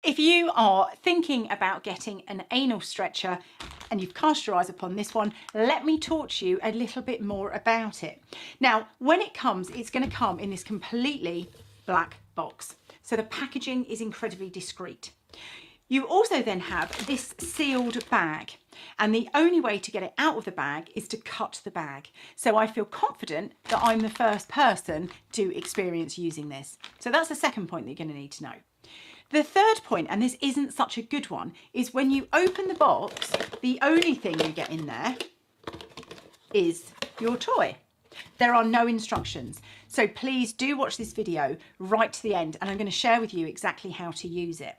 If you are thinking about getting an anal stretcher and you've cast your eyes upon this one, let me talk to you a little bit more about it. Now, when it comes, it's going to come in this completely black box. So the packaging is incredibly discreet. You also then have this sealed bag, and the only way to get it out of the bag is to cut the bag. So I feel confident that I'm the first person to experience using this. So that's the second point that you're going to need to know. The third point, and this isn't such a good one, is when you open the box, the only thing you get in there is your toy. There are no instructions. So please do watch this video right to the end, and I'm going to share with you exactly how to use it.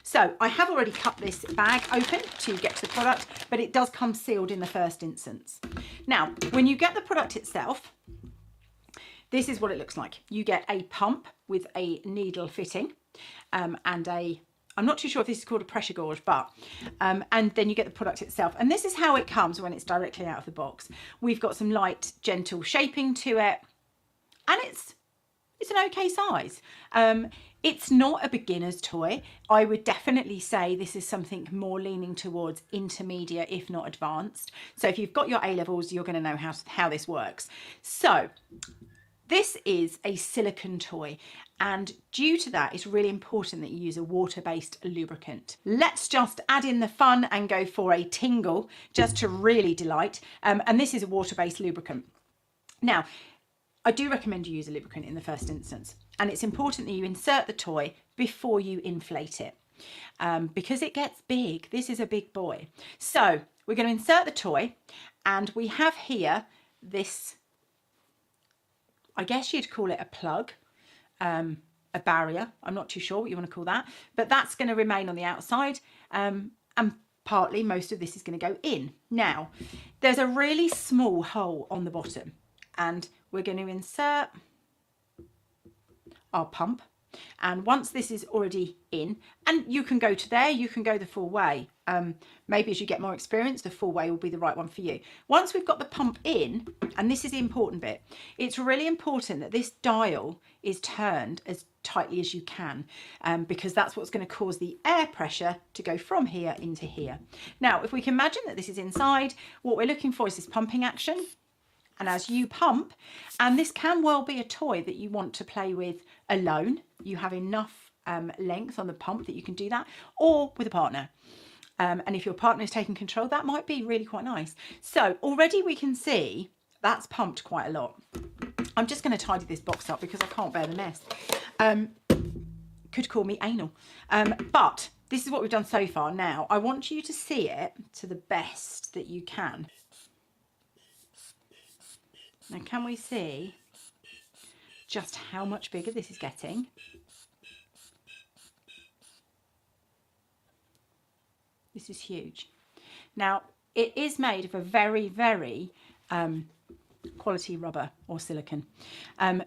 So I have already cut this bag open to get to the product, but it does come sealed in the first instance. Now, when you get the product itself, this is what it looks like. You get a pump with a needle fitting and I'm not too sure if this is called a pressure gauge, but, and then you get the product itself. And this is how it comes when it's directly out of the box. We've got some light, gentle shaping to it, and it's an okay size. It's not a beginner's toy. I would definitely say this is something more leaning towards intermediate, if not advanced. So if you've got your A-levels, you're going to know how this works. So this is a silicone toy, and due to that, it's really important that you use a water-based lubricant. Let's just add in the fun and go for a tingle, just to really delight. And this is a water-based lubricant. Now, I do recommend you use a lubricant in the first instance, and it's important that you insert the toy before you inflate it, because it gets big. This is a big boy. So we're going to insert the toy, and we have here this, I guess you'd call it a plug, a barrier. I'm not too sure what you want to call that, but that's going to remain on the outside, and partly most of this is going to go in. Now, there's a really small hole on the bottom, and we're going to insert our pump. And once this is already in, and you can go to there, you can go the full way. Maybe as you get more experience, the full way will be the right one for you. Once we've got the pump in, and this is the important bit, it's really important that this dial is turned as tightly as you can, because that's what's going to cause the air pressure to go from here into here. Now, if we can imagine that this is inside, what we're looking for is this pumping action. And as you pump, and this can well be a toy that you want to play with alone, you have enough length on the pump that you can do that, or with a partner. And if your partner is taking control, that might be really quite nice. So already we can see that's pumped quite a lot. I'm just going to tidy this box up because I can't bear the mess. Could call me anal. But this is what we've done so far. Now, I want you to see it to the best that you can. Now, can we see just how much bigger this is getting? This is huge. Now, it is made of a very, very quality rubber or silicone.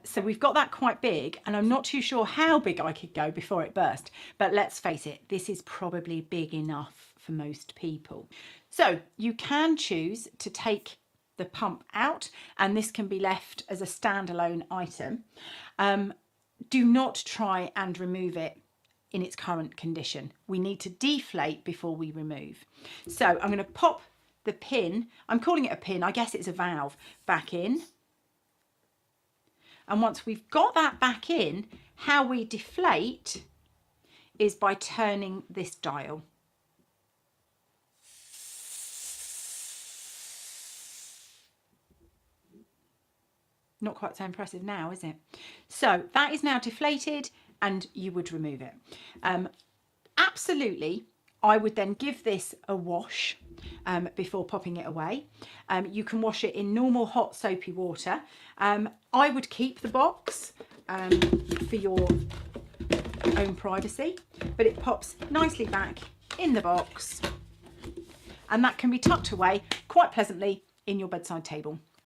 So we've got that quite big, and I'm not too sure how big I could go before it burst. But let's face it, this is probably big enough for most people. So you can choose to take the pump out, and this can be left as a standalone item. Do not try and remove it in its current condition. We need to deflate before we remove. So I'm going to pop the pin, I'm calling it a pin, I guess it's a valve, back in. And once we've got that back in, how we deflate is by turning this dial. Not quite so impressive now, is it? So that is now deflated, and you would remove it. Absolutely, I would then give this a wash before popping it away. You can wash it in normal hot soapy water. I would keep the box for your own privacy, but it pops nicely back in the box, and that can be tucked away quite pleasantly in your bedside table.